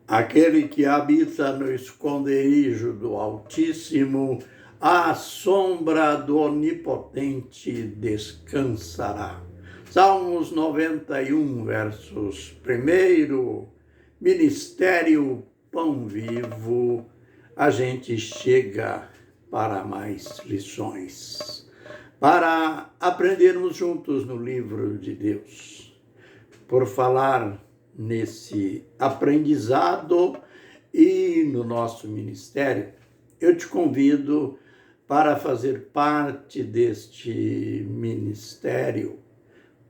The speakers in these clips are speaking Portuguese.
Aquele que habita no esconderijo do Altíssimo, à sombra do Onipotente descansará. Salmos 91, versos 1. Ministério Pão Vivo. A gente chega para mais lições, para aprendermos juntos no livro de Deus. Por falar nesse aprendizado e no nosso ministério, eu te convido para fazer parte deste ministério,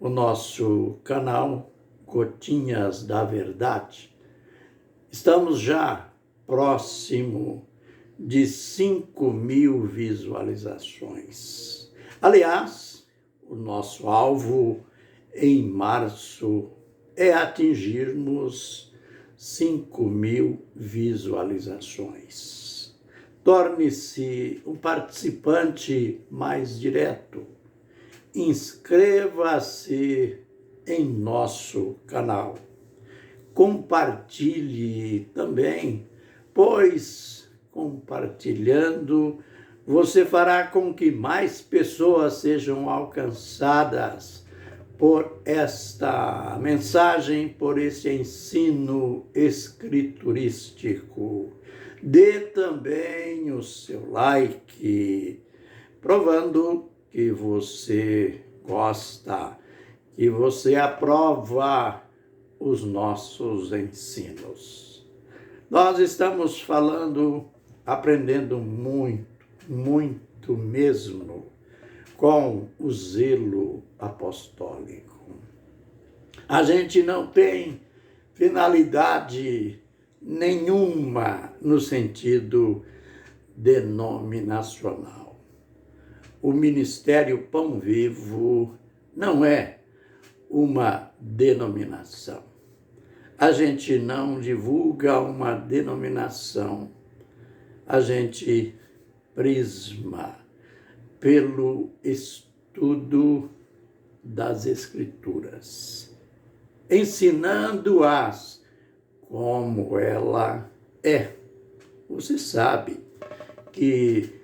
o nosso canal Gotinhas da Verdade. Estamos já próximo de 5.000 visualizações. Aliás, o nosso alvo em março é atingirmos 5.000 visualizações. Torne-se um participante mais direto. Inscreva-se em nosso canal. Compartilhe também, pois compartilhando você fará com que mais pessoas sejam alcançadas por esta mensagem, por esse ensino escriturístico. Dê também o seu like, provando que você gosta, que você aprova os nossos ensinos. Nós estamos falando, aprendendo muito mesmo, com o zelo apostólico. A gente não tem finalidade nenhuma no sentido denominacional. O Ministério Pão Vivo não é uma denominação. A gente não divulga uma denominação. A gente prisma pelo estudo das Escrituras, ensinando-as como ela é. Você sabe que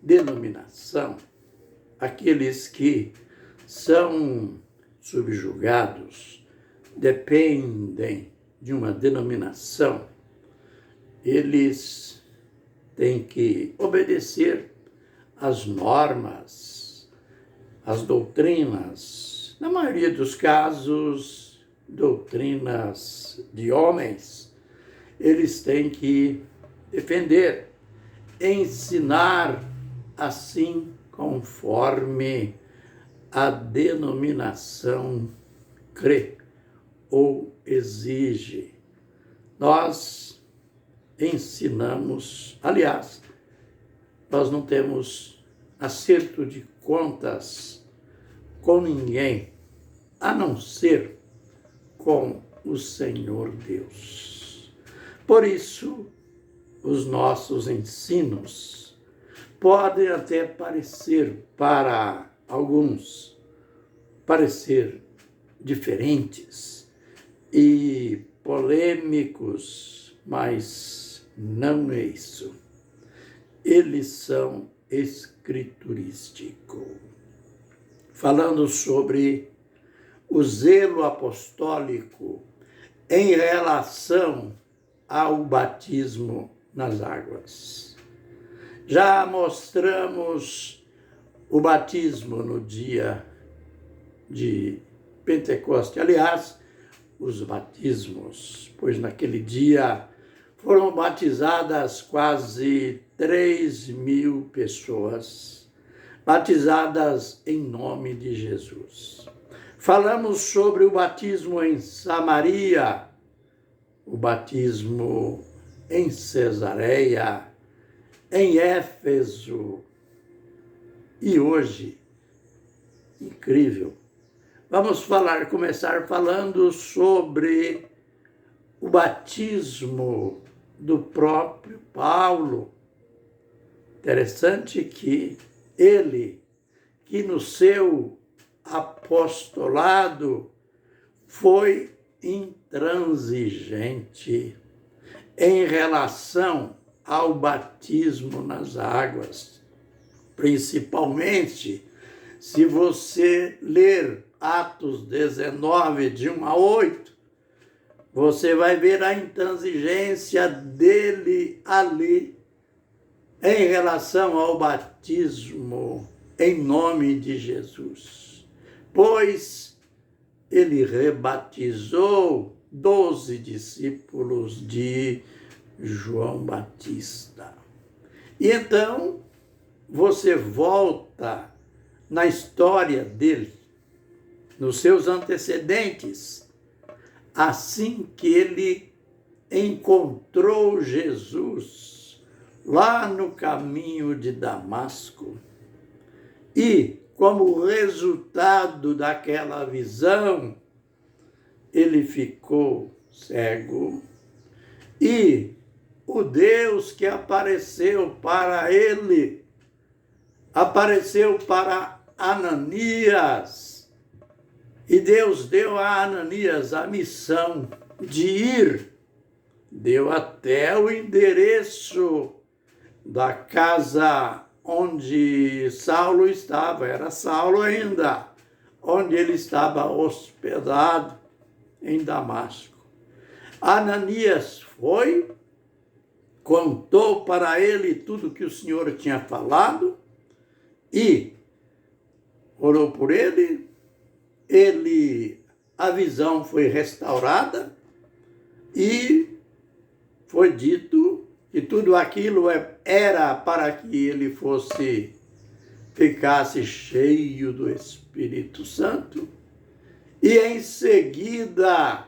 denominação, aqueles que são subjugados, dependem de uma denominação, eles têm que obedecer as normas, as doutrinas, na maioria dos casos, doutrinas de homens. Eles têm que defender, ensinar assim conforme a denominação crê ou exige. Nós ensinamos, aliás, nós não temos acerto de contas com ninguém, a não ser com o Senhor Deus. Por isso, os nossos ensinos podem até parecer, para alguns, parecer diferentes e polêmicos, mas não é isso. Eles são escriturísticos. Falando sobre o zelo apostólico em relação ao batismo nas águas. Já mostramos o batismo no dia de Pentecoste. Aliás, os batismos, pois naquele dia foram batizadas quase 3.000 pessoas, batizadas em nome de Jesus. Falamos sobre o batismo em Samaria, o batismo em Cesareia, em Éfeso. E hoje, incrível, vamos começar falando sobre o batismo do próprio Paulo. Interessante que ele, que no seu apostolado foi intransigente em relação ao batismo nas águas. Principalmente se você ler Atos 19, de 1 a 8, você vai ver a intransigência dele ali em relação ao batismo em nome de Jesus. Pois ele rebatizou 12 discípulos de João Batista. E então você volta na história dele, nos seus antecedentes, assim que ele encontrou Jesus lá no caminho de Damasco. E, como resultado daquela visão, ele ficou cego. E o Deus que apareceu para ele, apareceu para Ananias. E Deus deu a Ananias a missão de ir, deu até o endereço da casa onde Saulo estava, era Saulo ainda, onde ele estava hospedado em Damasco. Ananias foi, contou para ele tudo que o Senhor tinha falado e orou por ele. A visão foi restaurada e foi dito que tudo aquilo era para que ele ficasse cheio do Espírito Santo. E em seguida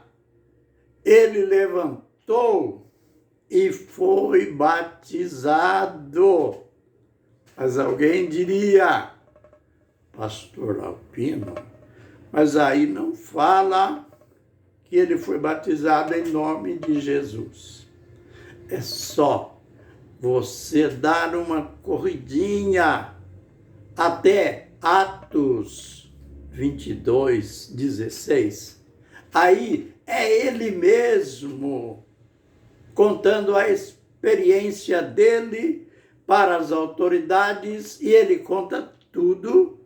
ele levantou e foi batizado. Mas alguém diria, pastor Albino, mas aí não fala que ele foi batizado em nome de Jesus. É só você dar uma corridinha até Atos 22, 16. Aí é ele mesmo contando a experiência dele para as autoridades, e ele conta tudo.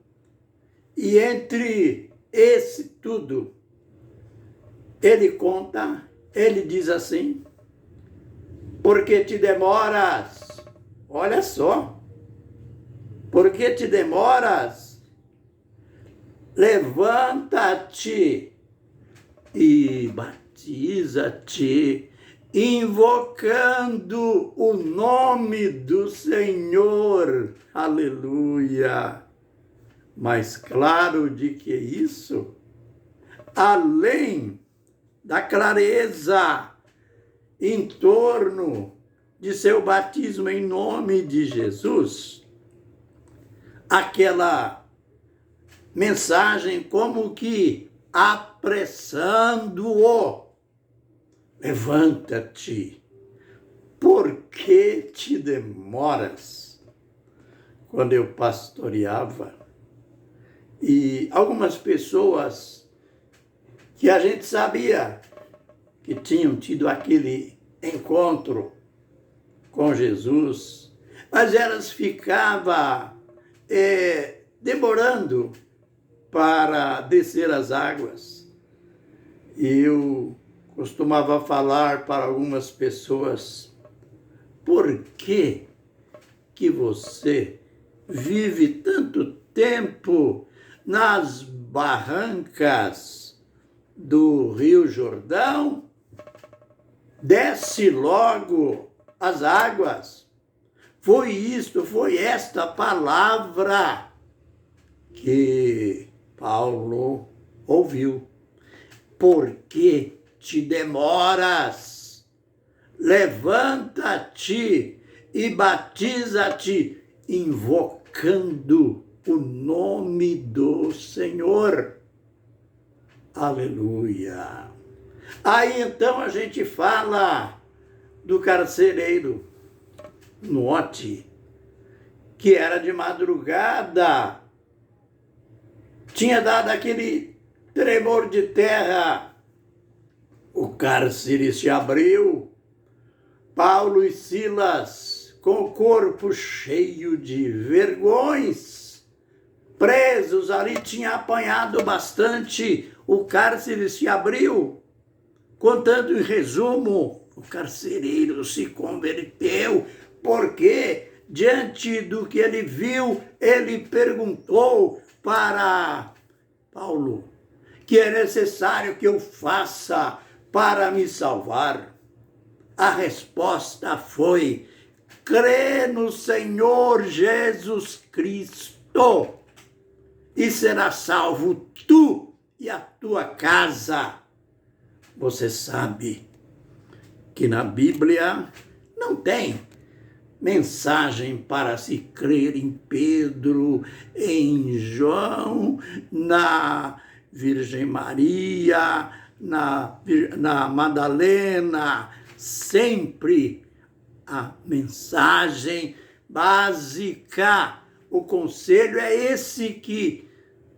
E entre esse tudo, ele conta, ele diz assim: por que te demoras? Olha só, por que te demoras? Levanta-te e batiza-te, invocando o nome do Senhor. Aleluia! Mas claro de que isso, além da clareza em torno de seu batismo em nome de Jesus, aquela mensagem como que apressando-o: levanta-te, por que te demoras? Quando eu pastoreava, e algumas pessoas que a gente sabia que tinham tido aquele encontro com Jesus, mas elas ficavam demorando para descer as águas. E eu costumava falar para algumas pessoas: por que você vive tanto tempo nas barrancas do Rio Jordão? Desce logo as águas. Foi esta palavra que Paulo ouviu. Por que te demoras? Levanta-te e batiza-te, invocando o nome do Senhor. Aleluia! Aí então a gente fala do carcereiro. Note que era de madrugada, tinha dado aquele tremor de terra O cárcere se abriu. Paulo e Silas, com o corpo cheio de vergões, presos ali, tinham apanhado bastante. O cárcere se abriu. Contando em resumo, o carcereiro se converteu, porque diante do que ele viu, ele perguntou para Paulo: que é necessário que eu faça para me salvar? A resposta foi: crê no Senhor Jesus Cristo e serás salvo tu e a tua casa. Você sabe que na Bíblia não tem mensagem para se crer em Pedro, em João, na Virgem Maria, na Madalena. Sempre a mensagem básica, o conselho é esse que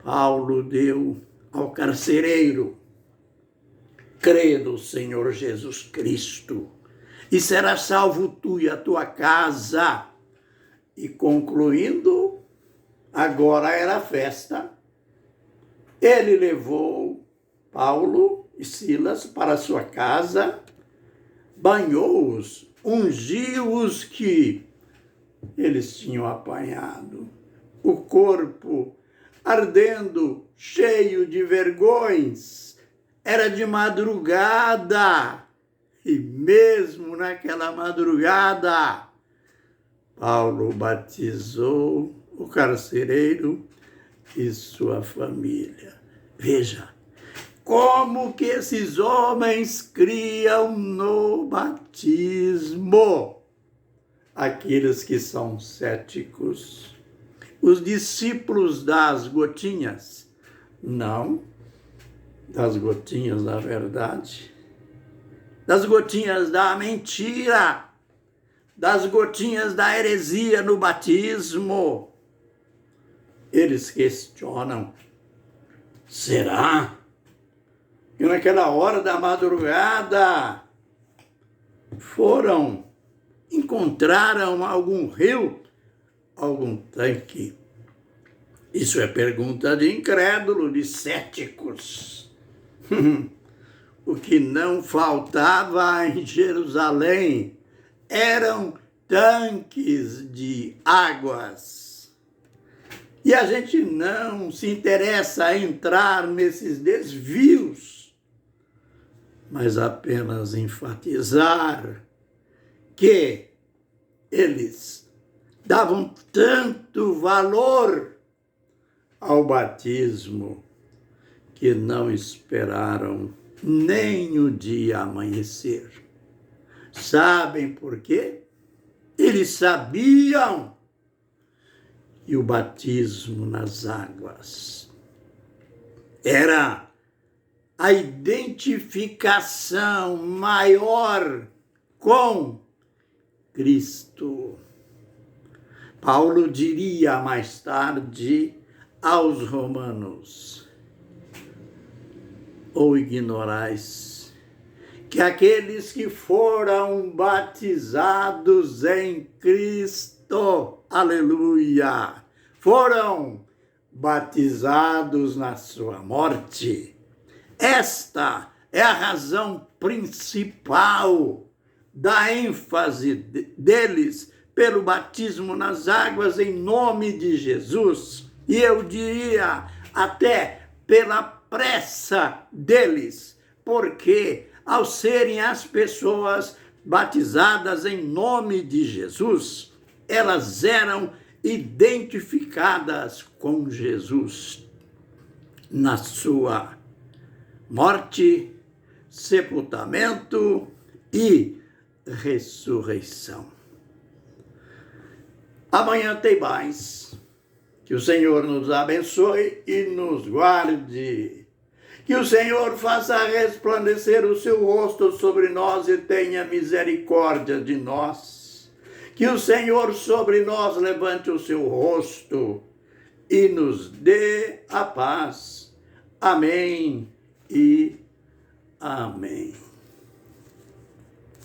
Paulo deu ao carcereiro: crê no Senhor Jesus Cristo e serás salvo tu e a tua casa. E concluindo, agora era festa. Ele levou Paulo e Silas para sua casa, banhou-os, ungiu-os que eles tinham apanhado, o corpo ardendo, cheio de vergões. Era de madrugada, e mesmo naquela madrugada, Paulo batizou o carcereiro e sua família. Veja como que esses homens criam no batismo. Aqueles que são céticos, os discípulos das gotinhas, não das gotinhas da verdade, das gotinhas da mentira, das gotinhas da heresia no batismo. Eles questionam: será que naquela hora da madrugada encontraram algum rio, algum tanque? Isso é pergunta de incrédulo, de céticos. O que não faltava em Jerusalém eram tanques de águas. E a gente não se interessa a entrar nesses desvios, mas apenas enfatizar que eles davam tanto valor ao batismo que não esperaram nem o dia amanhecer. Sabem por quê? Eles sabiam que o batismo nas águas era a identificação maior com Cristo. Paulo diria mais tarde aos romanos: ou ignorais que aqueles que foram batizados em Cristo, aleluia, foram batizados na sua morte. Esta é a razão principal da ênfase deles pelo batismo nas águas em nome de Jesus. E eu diria até pela pressa deles, porque ao serem as pessoas batizadas em nome de Jesus, elas eram identificadas com Jesus na sua morte, sepultamento e ressurreição. Amanhã tem mais. Que o Senhor nos abençoe e nos guarde. Que o Senhor faça resplandecer o seu rosto sobre nós e tenha misericórdia de nós. Que o Senhor sobre nós levante o seu rosto e nos dê a paz. Amém e Amém.